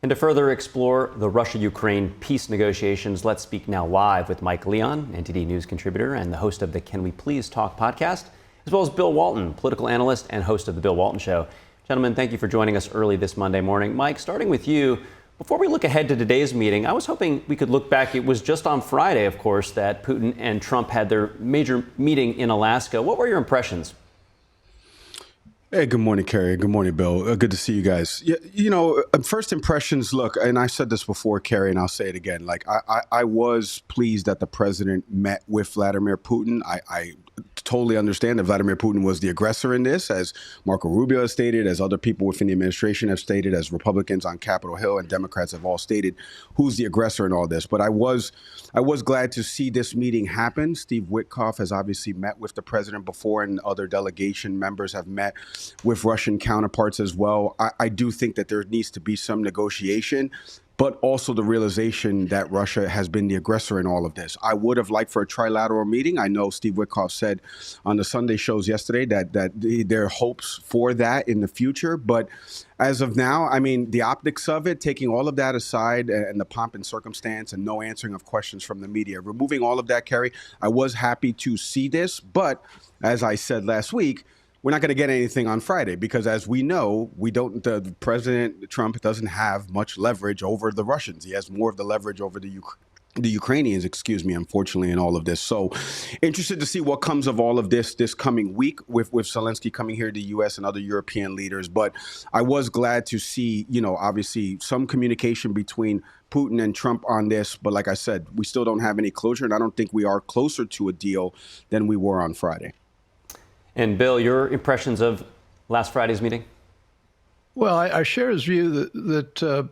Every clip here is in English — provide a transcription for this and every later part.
And to further explore the Russia-Ukraine peace negotiations, let's speak now live with Mike Leon, NTD News contributor and the host of the Can We Please Talk podcast, as well as Bill Walton, political analyst and host of The Bill Walton Show. Gentlemen, thank you for joining us early this Monday morning. Mike, starting with you, before we look ahead to today's meeting, I was hoping we could look back. It was just on Friday, of course, that Putin and Trump had their major meeting in Alaska. What were your impressions? Hey, good morning, Kerry. Good morning, Bill. Good to see you guys. First impressions, look, and I said this before, Kerry, and I'll say it again. Like, I was pleased that the president met with Vladimir Putin. I totally understand that Vladimir Putin was the aggressor in this, as Marco Rubio has stated, as other people within the administration have stated, as Republicans on Capitol Hill and Democrats have all stated, who's the aggressor in all this. But I was glad to see this meeting happen. Steve Witkoff has obviously met with the president before, and other delegation members have met with Russian counterparts as well. I do think that there needs to be some negotiation, but also the realization that Russia has been the aggressor in all of this. I would have liked for a trilateral meeting. I know Steve Witkoff said on the Sunday shows yesterday that there are hopes for that in the future. But as of now, I mean, the optics of it, taking all of that aside and the pomp and circumstance and no answering of questions from the media, removing all of that, Kerry, I was happy to see this. But as I said last week, we're not going to get anything on Friday because, as we know, the President Trump doesn't have much leverage over the Russians. He has more of the leverage over the Ukrainians, unfortunately, in all of this. So interested to see what comes of all of this coming week with Zelensky coming here to the U.S. and other European leaders. But I was glad to see, obviously some communication between Putin and Trump on this. But like I said, we still don't have any closure, and I don't think we are closer to a deal than we were on Friday. And Bill, your impressions of last Friday's meeting? Well, I share his view that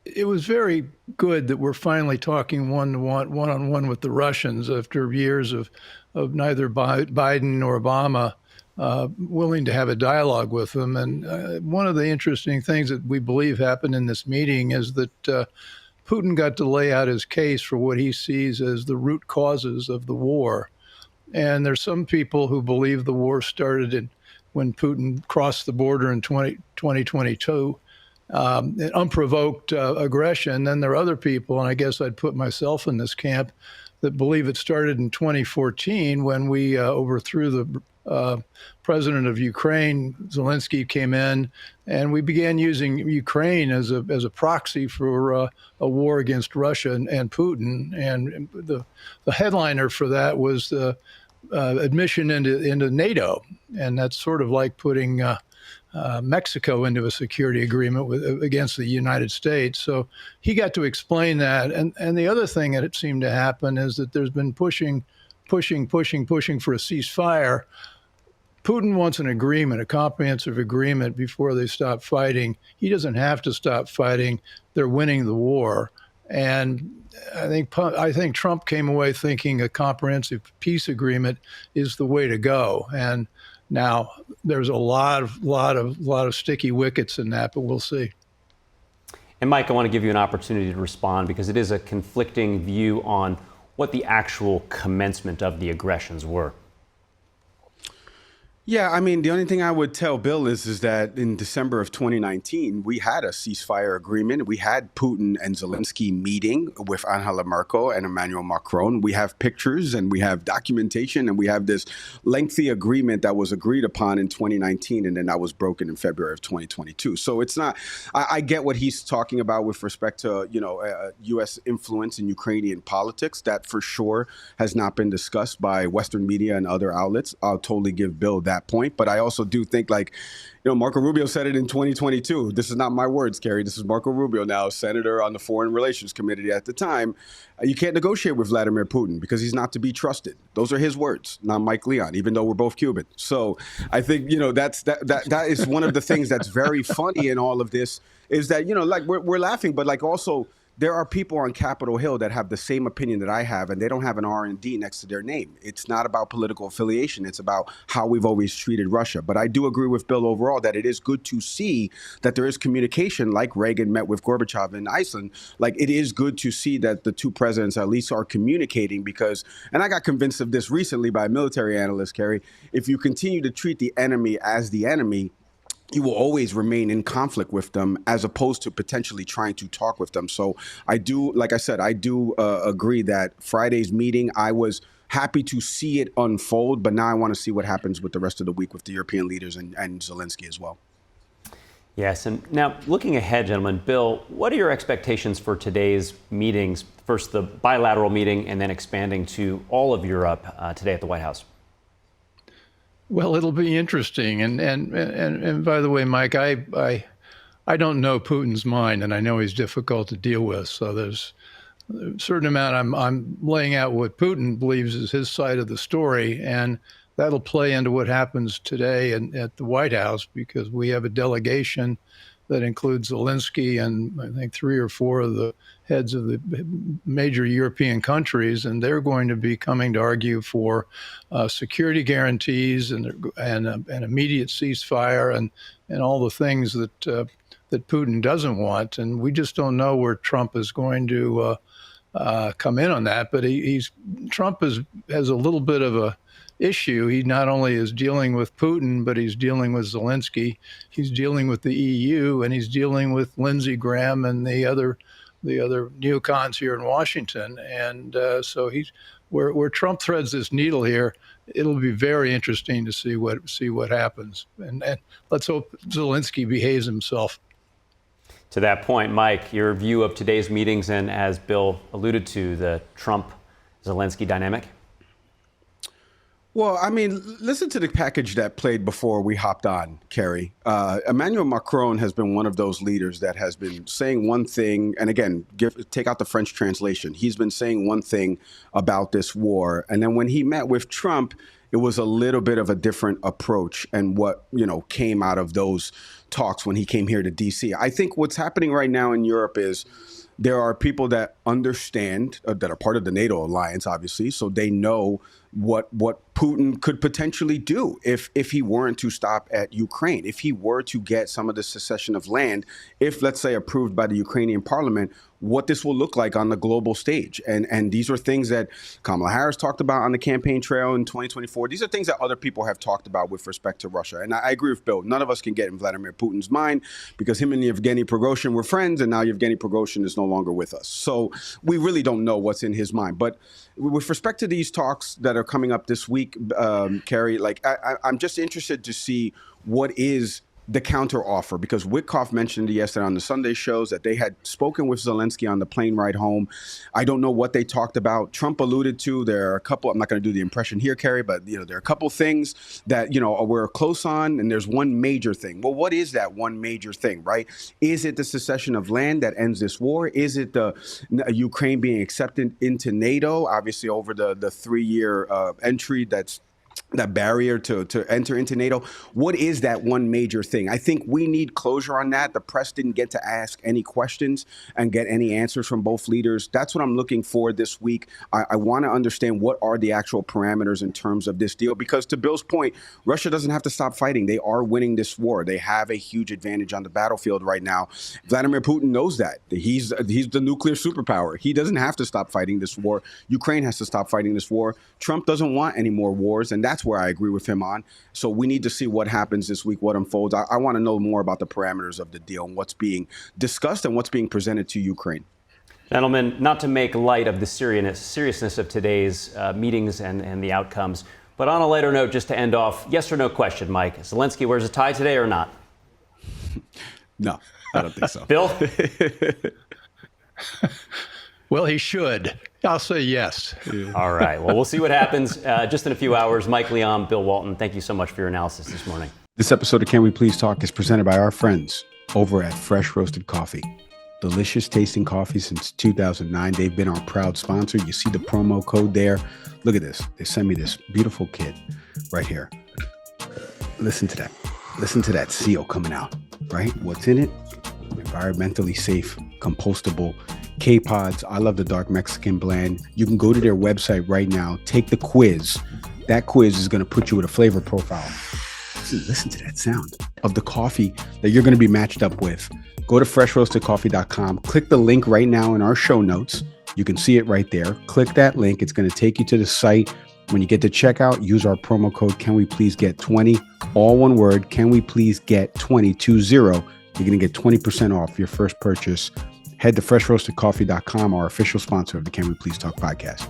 it was very good that we're finally talking one-on-one with the Russians after years of neither Biden nor Obama willing to have a dialogue with them. And one of the interesting things that we believe happened in this meeting is that Putin got to lay out his case for what he sees as the root causes of the war. And there's some people who believe the war started when Putin crossed the border in 2022, unprovoked aggression. Then there are other people, and I guess I'd put myself in this camp, that believe it started in 2014 when we overthrew the president of Ukraine. Zelensky came in, and we began using Ukraine as a proxy for a war against Russia and Putin. And the headliner for that was the admission into NATO, and that's sort of like putting Mexico into a security agreement against the United States. So he got to explain that. And the other thing that it seemed to happen is that there's been pushing for a ceasefire. Putin wants an agreement, a comprehensive agreement before they stop fighting. He doesn't have to stop fighting. They're winning the war. And I think Trump came away thinking a comprehensive peace agreement is the way to go. And now there's a lot of sticky wickets in that, but we'll see. And Mike, I want to give you an opportunity to respond because it is a conflicting view on what the actual commencement of the aggressions were. Yeah, I mean, the only thing I would tell Bill is that in December of 2019, we had a ceasefire agreement. We had Putin and Zelensky meeting with Angela Merkel and Emmanuel Macron. We have pictures and we have documentation and we have this lengthy agreement that was agreed upon in 2019 and then that was broken in February of 2022. So it's not, I get what he's talking about with respect to, U.S. influence in Ukrainian politics. That for sure has not been discussed by Western media and other outlets. I'll totally give Bill that point. But I also do think, Marco Rubio said it in 2022. This is not my words, Kerry. This is Marco Rubio now, senator on the Foreign Relations Committee at the time. You can't negotiate with Vladimir Putin because he's not to be trusted. Those are his words, not Mike Leon, even though we're both Cuban. So I think, that is one of the things that's very funny in all of this is that, we're laughing, but also there are people on Capitol Hill that have the same opinion that I have, and they don't have an R&D next to their name. It's not about political affiliation. It's about how we've always treated Russia. But I do agree with Bill overall that it is good to see that there is communication, like Reagan met with Gorbachev in Iceland. It is good to see that the two presidents at least are communicating because, and I got convinced of this recently by a military analyst, Kerry, if you continue to treat the enemy as the enemy, he will always remain in conflict with them as opposed to potentially trying to talk with them. So I do, like I said, I do agree that Friday's meeting, I was happy to see it unfold, but now I want to see what happens with the rest of the week with the European leaders and Zelensky as well. Yes, and now looking ahead, gentlemen, Bill, what are your expectations for today's meetings? First, the bilateral meeting, and then expanding to all of Europe today at the White House. Well, it'll be interesting. And by the way, Mike, I don't know Putin's mind, and I know he's difficult to deal with. So there's a certain amount I'm laying out what Putin believes is his side of the story, and that'll play into what happens today at the White House, because we have a delegation that includes Zelensky and I think 3 or 4 of the heads of the major European countries, and they're going to be coming to argue for security guarantees and an immediate ceasefire and all the things that Putin doesn't want. And we just don't know where Trump is going to come in on that. But Trump has a little bit of a issue. He not only is dealing with Putin, but he's dealing with Zelensky. He's dealing with the EU, and he's dealing with Lindsey Graham and the other neocons here in Washington. And so he's where Trump threads this needle here. It'll be very interesting to see what happens. And let's hope Zelensky behaves himself. To that point, Mike, your view of today's meetings and, as Bill alluded to, the Trump-Zelensky dynamic? Well, I mean, listen to the package that played before we hopped on, Kerry. Emmanuel Macron has been one of those leaders that has been saying one thing, and again, take out the French translation. He's been saying one thing about this war, and then when he met with Trump, it was a little bit of a different approach and what, came out of those talks when he came here to D.C. I think what's happening right now in Europe is there are people that understand, that are part of the NATO alliance, obviously, so they know what Putin could potentially do if he weren't to stop at Ukraine, if he were to get some of the secession of land, if, let's say, approved by the Ukrainian parliament, what this will look like on the global stage. And these are things that Kamala Harris talked about on the campaign trail in 2024. These are things that other people have talked about with respect to Russia. And I agree with Bill. None of us can get in Vladimir Putin's mind because him and Yevgeny Prigozhin were friends, and now Yevgeny Prigozhin is no longer with us. So we really don't know what's in his mind. But with respect to these talks that are coming up this week, Kerry, I'm just interested to see what is the counter offer, because Witkoff mentioned yesterday on the Sunday shows that they had spoken with Zelensky on the plane ride home. I don't know what they talked about. Trump alluded to there are a couple, I'm not going to do the impression here, Kerry, but there are a couple things that, we're close on, and there's one major thing. Well, what is that one major thing, right? Is it the secession of land that ends this war? Is it the Ukraine being accepted into NATO, obviously over the 3-year entry that barrier to enter into NATO? What is that one major thing? I think we need closure on that. The press didn't get to ask any questions and get any answers from both leaders. That's what I'm looking for this week. I want to understand what are the actual parameters in terms of this deal, because to Bill's point, Russia doesn't have to stop fighting. They are winning this war. They have a huge advantage on the battlefield right now. Vladimir Putin knows that. He's the nuclear superpower. He doesn't have to stop fighting this war. Ukraine has to stop fighting this war. Trump doesn't want any more wars, and that's where I agree with him on. So we need to see what happens this week, what unfolds. I want to know more about the parameters of the deal and what's being discussed and what's being presented to Ukraine. Gentlemen, not to make light of the seriousness of today's meetings and the outcomes, but on a lighter note, just to end off, yes or no question, Mike. Zelensky wears a tie today or not? No, I don't think so. Bill? Well, he should. I'll say yes. All right. Well, we'll see what happens just in a few hours. Mike Leon, Bill Walton, thank you so much for your analysis this morning. This episode of Can We Please Talk is presented by our friends over at Fresh Roasted Coffee. Delicious tasting coffee since 2009. They've been our proud sponsor. You see the promo code there. Look at this. They sent me this beautiful kit right here. Listen to that. Listen to that seal coming out, right? What's in it? Environmentally safe, compostable K-Pods. I love the dark Mexican blend. You can go to their website right now, take the quiz. That quiz is going to put you with a flavor profile. Listen to that sound of the coffee that you're going to be matched up with. Go to freshroastedcoffee.com. Click the link right now in our show notes. You can see it right there. Click that link. It's going to take you to the site. When you get to checkout, use our promo code Can We Please Get 20, all one word, Can We Please Get 20, 20. You're going to get 20% off your first purchase. Head to freshroastedcoffee.com, our official sponsor of the Can We Please Talk podcast.